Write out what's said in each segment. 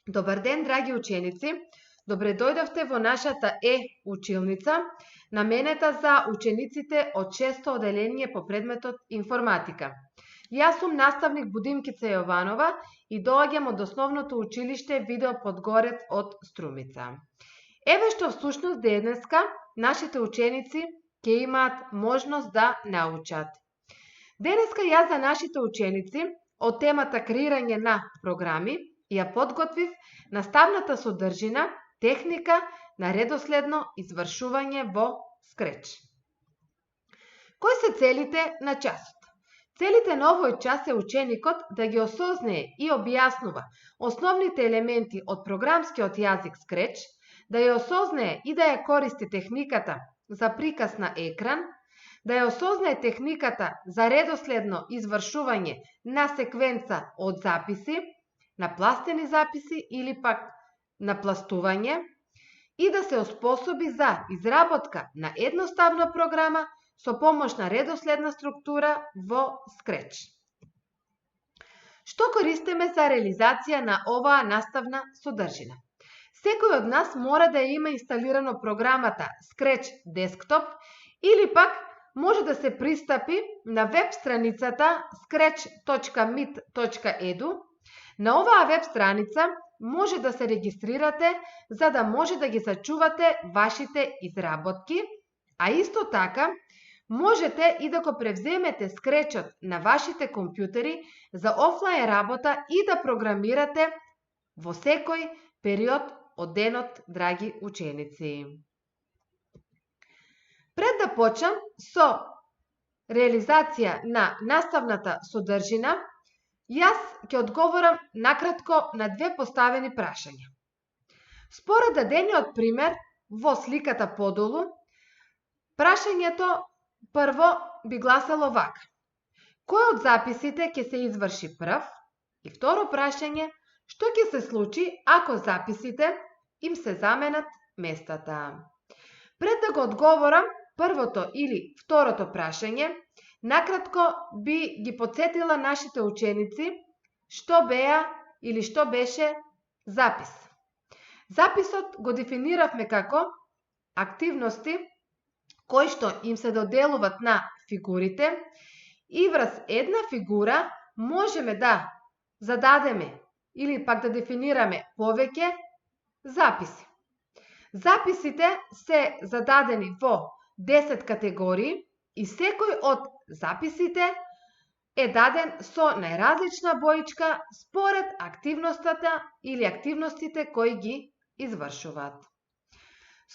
Добар ден, драги ученици! Добре дојдовте во нашата училница, наменета за учениците од 6-то оделение по предметот информатика. Јас сум наставник Будимкица Јованова и доаѓам од основното училиште Видео Подгорец од Струмица. Еве што всушност денеска нашите ученици ќе имаат можност да научат. Денеска јас за нашите ученици од темата креирање на програми ја подготвив наставната содржина, техника на редоследно извршување во Scratch. Кои се целите на часот? Целите на овој час е ученикот да ги осознае и објаснува основните елементи од програмскиот јазик Scratch, да ја осознае и да ја користи техниката за приказ на екран, да ја осознае техниката за редоследно извршување на секвенца од записи, напластени записи или пак напластување и да се оспособи за изработка на едноставна програма со помош на редоследна структура во Scratch. Што користиме за реализација на оваа наставна содржина? Секој од нас мора да има инсталирано програмата Scratch Desktop или пак може да се пристапи на веб страницата scratch.mit.edu. На оваа веб страница може да се регистрирате за да може да ги зачувате вашите изработки, а исто така можете и да го превземете Scratch-от на вашите компјутери за офлайн работа и да програмирате во секој период од денот, драги ученици. Пред да почнам со реализација на наставната содржина, јас ќе одговорам накратко на две поставени прашања. Според дадениот пример во сликата подолу, прашањето прво би гласало вака: кој од записите ќе се изврши прв? И второ прашање: што ќе се случи ако записите им се заменат местата? Пред да го одговорам првото или второто прашање, накратко би ги потсетила нашите ученици што беа или што беше запис. Записот го дефиниравме како активности кои што им се доделуват на фигурите и врз една фигура можеме да зададеме или пак да дефинираме повеќе записи. Записите се зададени во 10 категории и секој од записите е даден со најразлична боичка според активността или активностите кои ги извршуваат.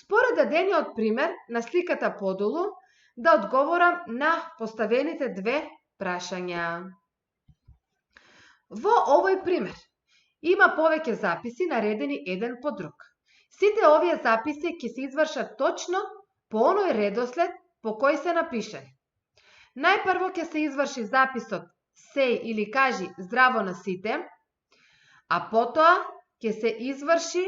Според дадениот пример на сликата подолу, да одговорам на поставените две прашања. Во овој пример има повеќе записи наредени еден по друг. Сите овие записи ќе се извршат точно по оној редослед по кој се напишани. Најпрво ќе се изврши записот сеј или кажи здраво на сите, а потоа ќе се изврши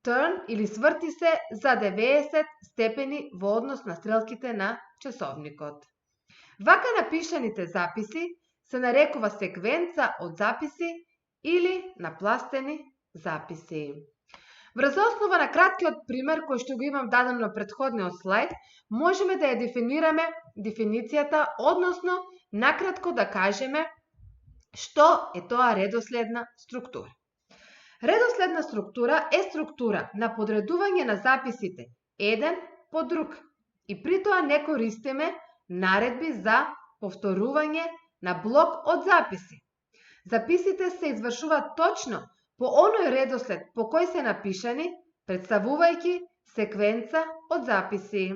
turn или сврти се за 90 степени во однос на стрелките на часовникот. Вака напишаните записи се нарекува секвенца од записи или напластени записи. Врз основа на краткиот пример кој што го имам даден на претходниот слайд, можеме да ја дефинираме дефиницијата, односно накратко да кажеме што е тоа редоследна структура. Редоследна структура е структура на подредување на записите еден по друг и при тоа не користиме наредби за повторување на блок од записи. Записите се извршуваат точно по оној редослед по кој се напишани, представувајќи секвенца од записи.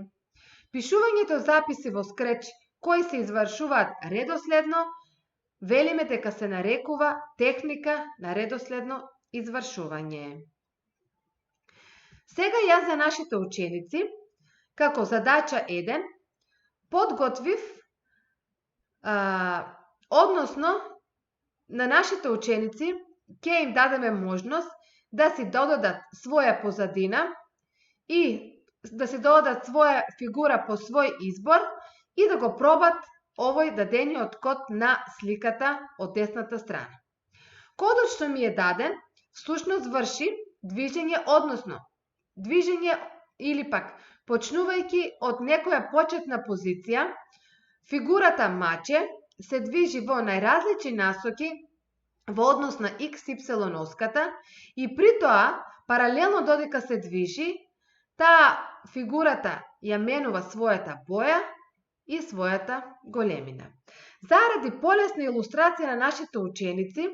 Пишувањето записи во Scratch кои се извршуваат редоследно, велиме дека се нарекува техника на редоследно извршување. Сега јас за нашите ученици, како задача 1, подготвив, односно на нашите ученици ќе им дадеме можност да си додадат своја позадина и да си додадат своја фигура по свој избор и да го пробат овој дадениот код на сликата од десната страна. Кодот што ми е даден всушност врши движење, односно движење или пак почнувајќи од некоја почетна позиција, фигурата маче се движи во најразлични насоки во однос на XY оската и при тоа, паралелно додека се движи, таа фигурата ја менува својата боја и својата големина. Заради полесна илустрација на нашите ученици,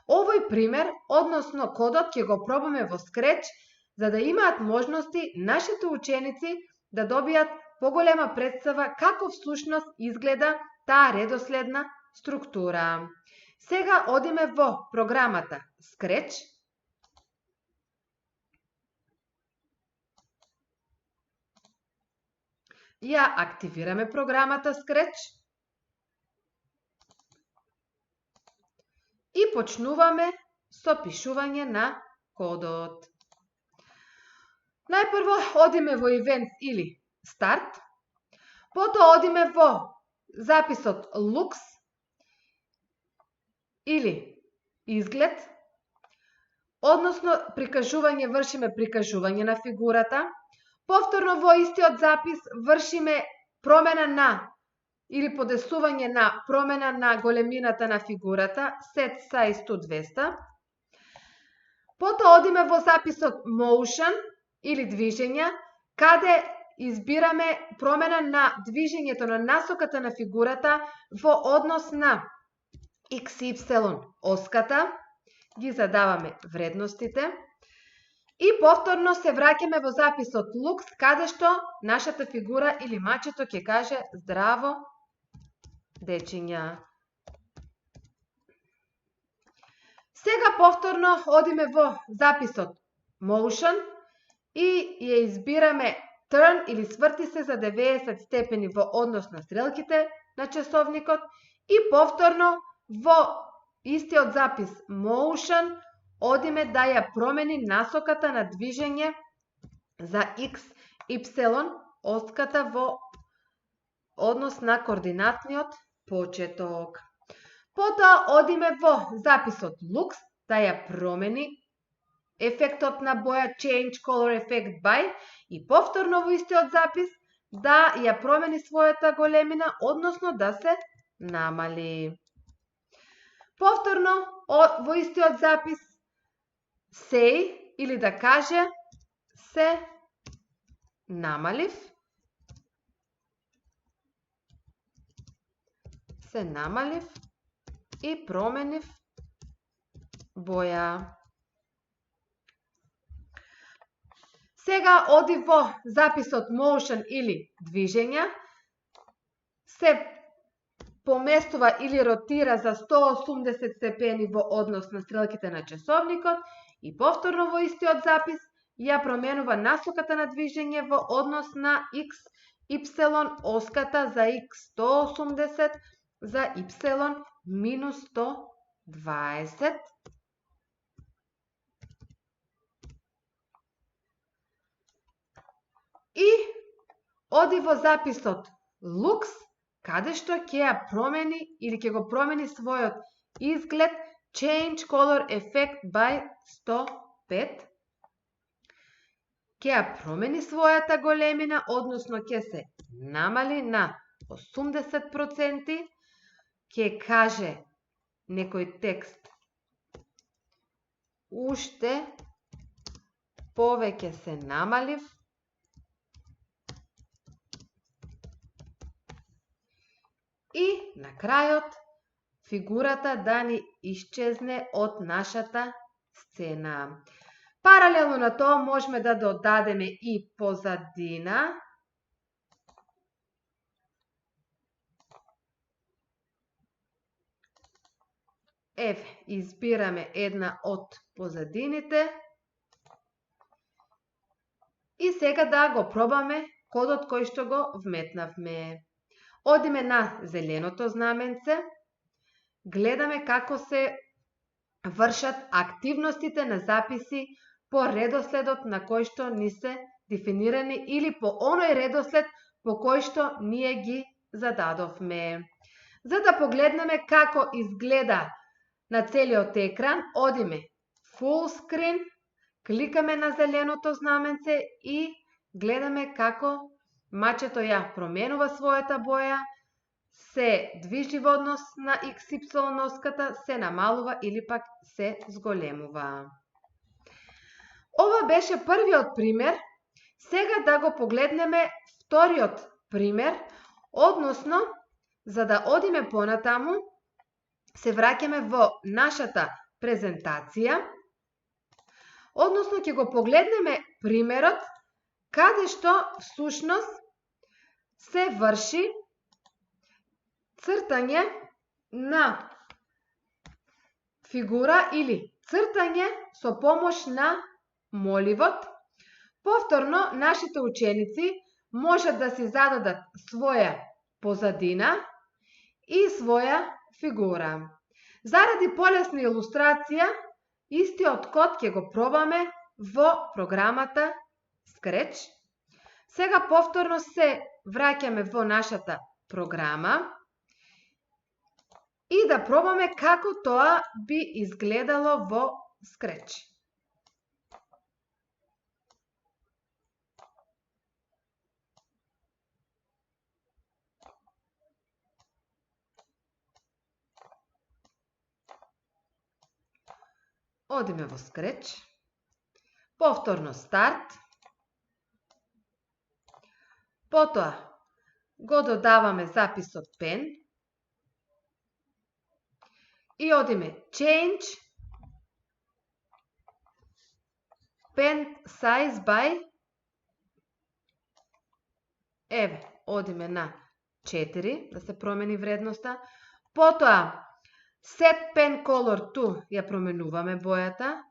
овој пример, односно кодот, ќе го пробаме во Scratch, за да имаат можности нашите ученици да добијат поголема представа како всушност изгледа таа редоследна структура. Сега одиме во програмата Scratch. Ја активираме програмата Scratch и почнуваме со пишување на кодот. Најпрво одиме во Events или Start, потоа одиме во записот Looks или Изглед, односно вршиме прикажување на фигурата, повторно во истиот запис вршиме промена на или подесување на промена на големината на фигурата, Set Size to 200, потоа одиме во записот Motion или движења, каде избираме промена на движењето на насоката на фигурата во однос на XY оската, ги задаваме вредностите и повторно се враќаме во записот Looks, каде што нашата фигура или мачето ќе каже здраво дечиња. Сега повторно одиме во записот Motion и ја избираме Turn или сврти се за 90 степени во однос на стрелките на часовникот и повторно во истиот запис Motion одиме да ја промени насоката на движење за XY оската во однос на координатниот почеток. Потоа одиме во записот Looks да ја промени ефектот на боја Change Color Effect by и повторно во истиот запис да ја промени својата големина, односно да се намали. Повторно во истиот запис Say или да каже се намалив, и променив боја. Сега оди во записот Motion или движења, се поместува или ротира за 180 степени во однос на стрелките на часовникот и повторно во истиот запис ја променува насоката на движење во однос на XY оската за X 180 за Y минус 120. И оди во записот Looks, каде што ќе ја промени или ќе го промени својот изглед Change Color Effect by 105. Ќе ја промени својата големина, односно ќе се намали на 80%, ќе каже некој текст уште повеќе се намалив и на крајот фигурата да ни исчезне од нашата сцена. Паралелно на тоа можеме да додадеме и позадина. Еве, избираме една од позадините и сега да го пробаме кодот кој што го вметнавме. Одиме на зеленото знаменце, гледаме како се вршат активностите на записи по редоследот на кој што ни се дефинирани или по оној редослед по кој што ние ги зададовме. За да погледнеме како изгледа на целиот екран, одиме full screen, кликаме на зеленото знаменце и гледаме како мачето ја променува својата боја, се движи во однос на XY носката, се намалува или пак се зголемува. Ова беше првиот пример. Сега да го погледнеме вториот пример, односно, за да одиме понатаму, се враќаме во нашата презентација, односно ќе го погледнеме примерот каде што всушност се врши цртање на фигура или цртање со помош на моливот. Повторно, нашите ученици можат да си зададат своја позадина и своја фигура. Заради полесна илустрација, истиот код ќе го пробаме во програмата Scratch. Сега повторно се враќаме во нашата програма и да пробаме како тоа би изгледало во Scratch. Одиме во Scratch, повторно старт, потоа го додаваме записот пен и одиме Change, Pen Size by, еве, одиме на 4, да се промени вредноста, потоа Set Pen Color to, ја променуваме бојата,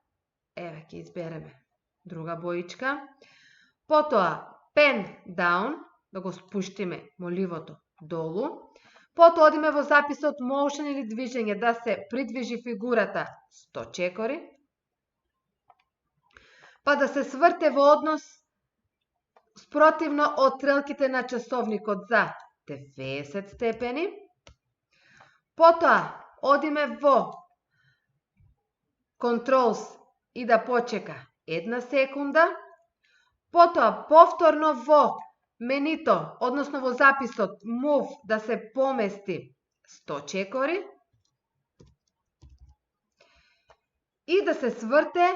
еве, ќе избереме друга боичка, потоа Pen Down, да го спуштиме моливото долу, потоа одиме во записот Motion или движење, да се придвижи фигурата 100 чекори, па да се сврте во однос спротивно од стрелките на часовникот за 90 степени, потоа одиме во Controls и да почека 1 секунда, потоа повторно во менито, односно во записот Move, да се помести 100 чекори и да се сврте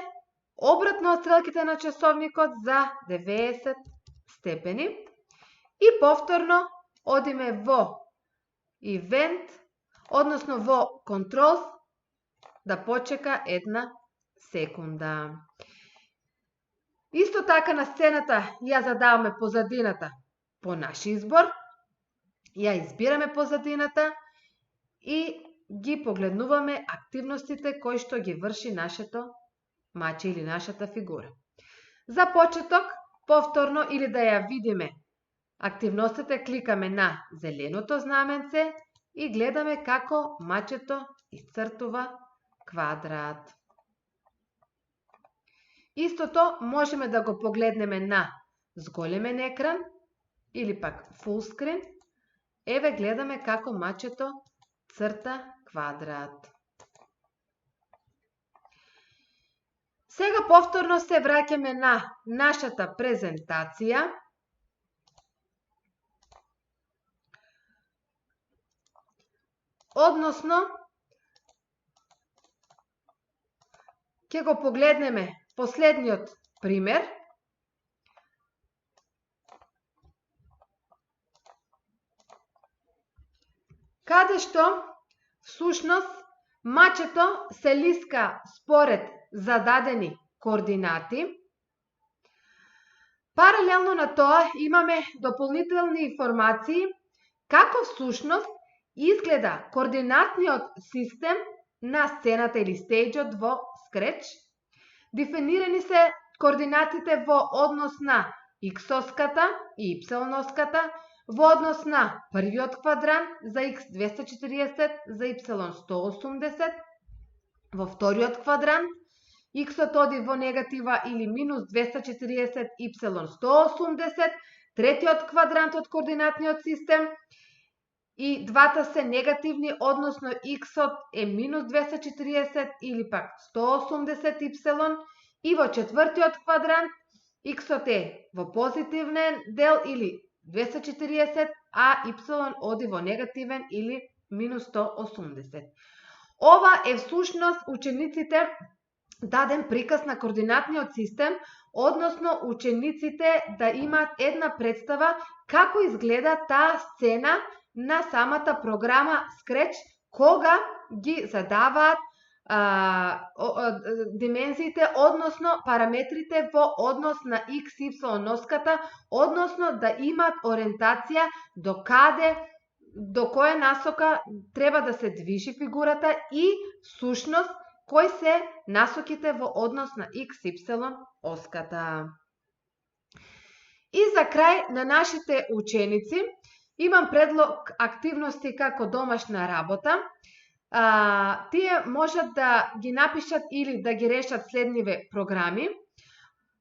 обратно од стрелките на часовникот за 90 степени и повторно одиме во Event, односно во Controls, да почека 1 секунда. Исто така на сцената ја задаваме позадината по наш избор, ја избираме позадината и ги погледнуваме активностите кои што ги врши нашето маче или нашата фигура. За почеток, повторно или да ја видиме активностите, кликаме на зеленото знаменце и гледаме како мачето исцртува квадрат. Истото можеме да го погледнеме на зголемен екран или пак full screen. Еве гледаме како мачето црта квадрат. Сега повторно се враќаме на нашата презентација. Односно, ќе го погледнеме последниот пример. Каде што, всушност, мачето се лиска според зададени координати. Паралелно на тоа имаме дополнителни информации како всушност изгледа координатниот систем на сцената или стејџот во Scratch. Дефинирани се координатите во однос на X-оската и Y-оската, во однос на првиот квадрант за X 240, за Y 180, во вториот квадрант X-от оди во негатива или минус 240, Y 180, третиот квадрант од координатниот систем и двата се негативни, односно x-от е минус 240 или пак 180y, и во четвртиот квадрант x-от е во позитивен дел или 240, а y оди во негативен или минус 180. Ова е всушност учениците даден приказ на координатниот систем, односно учениците да имаат една представа како изгледа таа сцена на самата програма Scratch кога ги задаваат димензиите, односно параметрите во однос на x, y оската, односно да имаат ориентација до каде, до која насока треба да се движи фигурата и всушност кои се насоките во однос на x, y оската. И за крај на нашите ученици имам предлог активности како домашна работа. Тие можат да ги напишат или да ги решат следниве програми.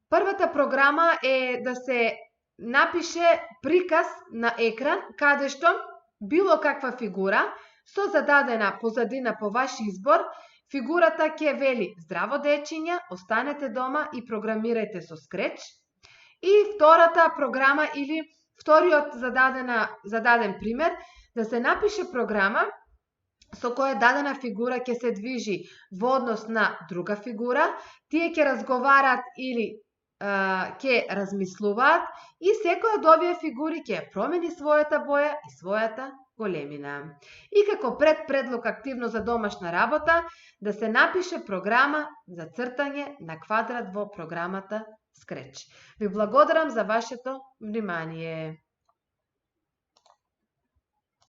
Првата програма е да се напише приказ на екран каде што било каква фигура со зададена позадина по ваш избор, фигурата ќе вели здраво дечиња, останете дома и програмирајте со Scratch. И втората програма или вториот зададен пример, да се напише програма со која дадена фигура ќе се движи во однос на друга фигура, тие ќе разговарат или ќе размислуваат и секоја од овие фигури ќе промени својата боја и својата големина. И како предлог активно за домашна работа, да се напише програма за цртање на квадрат во програмата Scratch. Ви благодарам за вашето внимание.